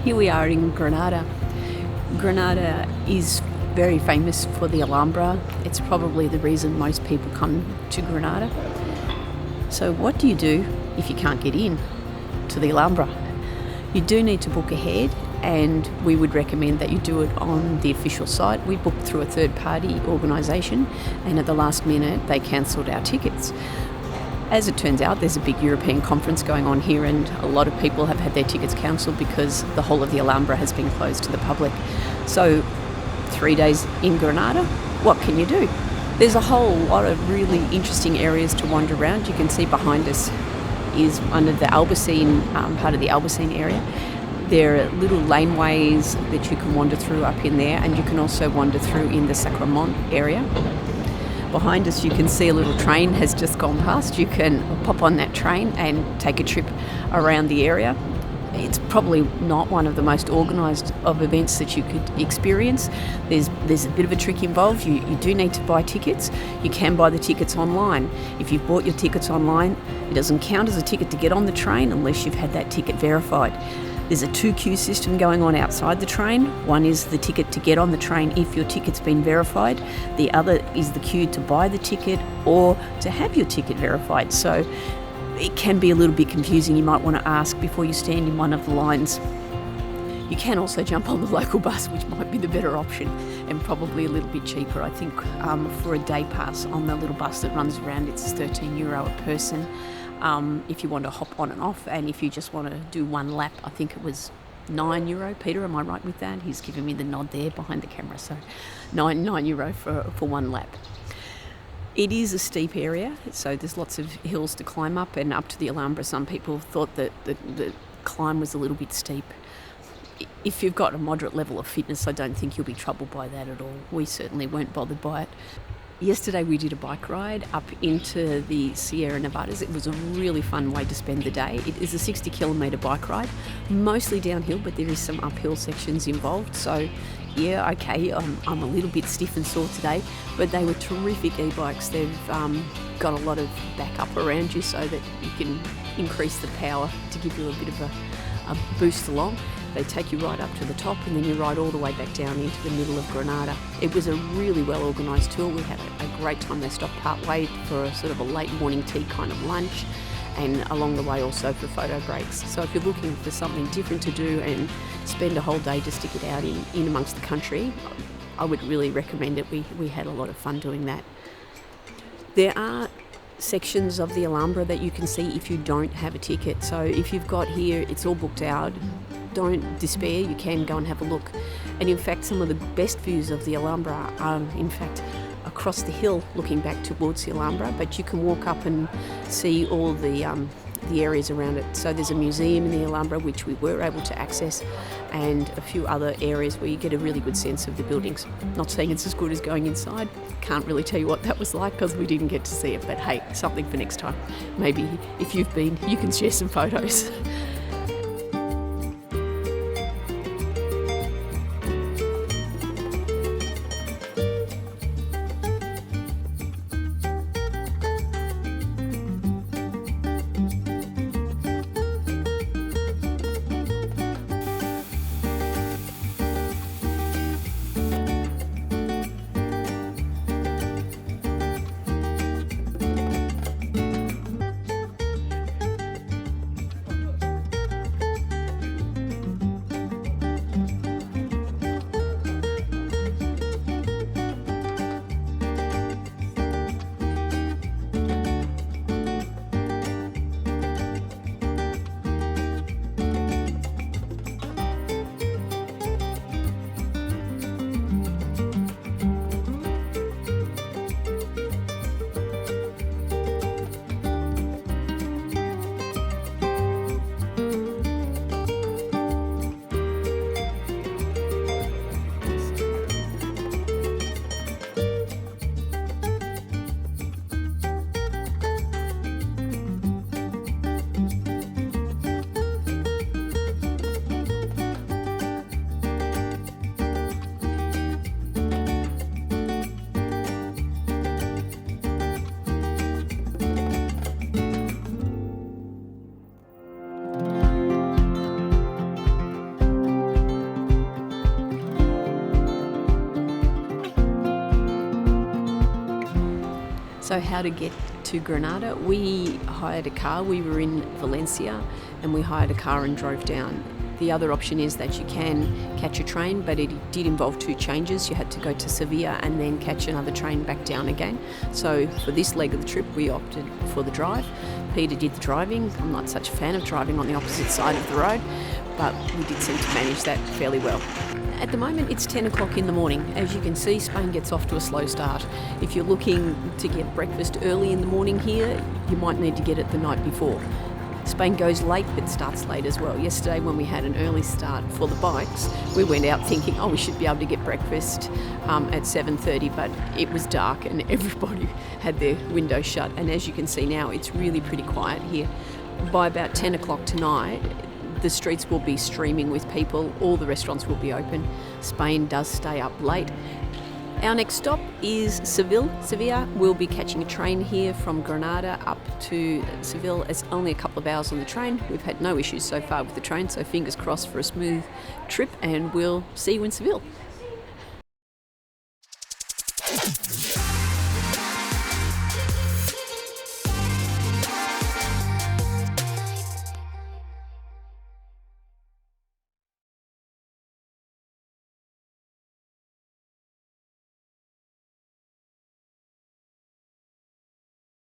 Here we are in Granada. Granada is very famous for the Alhambra. It's probably the reason most people come to Granada. So what do you do if you can't get in to the Alhambra? You do need to book ahead, and we would recommend that you do it on the official site. We booked through a third-party organisation, and at the last minute they cancelled our tickets. As it turns out, there's a big European conference going on here, and a lot of people have had their tickets cancelled because the whole of the Alhambra has been closed to the public. So 3 days in Granada, what can you do? There's a whole lot of really interesting areas to wander around. You can see behind us is under the Albaycin, part of the Albaycin area. There are little laneways that you can wander through up in there, and you can also wander through in the Sacramento area. Behind us you can see a little train has just gone past. You can pop on that train and take a trip around the area. It's probably not one of the most organised of events that you could experience. There's a bit of a trick involved. You do need to buy tickets. You can buy the tickets online. If you've bought your tickets online, it doesn't count as a ticket to get on the train unless you've had that ticket verified. There's a 2-queue system going on outside the train. One is the ticket to get on the train if your ticket's been verified. The other is the queue to buy the ticket or to have your ticket verified. So it can be a little bit confusing. You might want to ask before you stand in one of the lines. You can also jump on the local bus, which might be the better option and probably a little bit cheaper. I think for a day pass on the little bus that runs around, it's €13 a person. If you want to hop on and off, and if you just want to do one lap, I think it was €9. Peter, am I right with that? He's giving me the nod there behind the camera. So €9 for one lap. It is a steep area, so there's lots of hills to climb up, and up to the Alhambra some people thought that the climb was a little bit steep. If you've got a moderate level of fitness, I don't think you'll be troubled by that at all. We certainly weren't bothered by it. Yesterday we did a bike ride up into the Sierra Nevadas. It was a really fun way to spend the day. It is a 60-kilometre bike ride, mostly downhill, but there is some uphill sections involved. So yeah, okay, I'm a little bit stiff and sore today, but they were terrific e-bikes. They've got a lot of backup around you so that you can increase the power to give you a bit of a boost along. They take you right up to the top, and then you ride all the way back down into the middle of Granada. It was a really well organised tour. We had a great time. They stopped part way for a sort of a late morning tea kind of lunch, and along the way also for photo breaks. So if you're looking for something different to do and spend a whole day just to get out in amongst the country, I would really recommend it. We had a lot of fun doing that. There are sections of the Alhambra that you can see if you don't have a ticket. So if you've got here, it's all booked out. Don't despair, you can go and have a look. And in fact, some of the best views of the Alhambra are in fact across the hill looking back towards the Alhambra, but you can walk up and see all the areas around it. So there's a museum in the Alhambra which we were able to access, and a few other areas where you get a really good sense of the buildings. Not saying it's as good as going inside, can't really tell you what that was like because we didn't get to see it, but hey, something for next time. Maybe if you've been, you can share some photos. So how to get to Granada? We hired a car. We were in Valencia and we hired a car and drove down. The other option is that you can catch a train, but it did involve 2 changes. You had to go to Sevilla and then catch another train back down again. So for this leg of the trip, we opted for the drive. Peter did the driving. I'm not such a fan of driving on the opposite side of the road, but we did seem to manage that fairly well. At the moment, it's 10 o'clock in the morning. As you can see, Spain gets off to a slow start. If you're looking to get breakfast early in the morning here, you might need to get it the night before. Spain goes late but starts late as well. Yesterday when we had an early start for the bikes, we went out thinking, we should be able to get breakfast at 7:30, but it was dark and everybody had their windows shut. And as you can see now, it's really pretty quiet here. By about 10 o'clock tonight, the streets will be streaming with people. All the restaurants will be open. Spain does stay up late. Our next stop is Sevilla. We'll be catching a train here from Granada up to Seville. It's only a couple of hours on the train. We've had no issues so far with the train, so fingers crossed for a smooth trip, and we'll see you in Seville.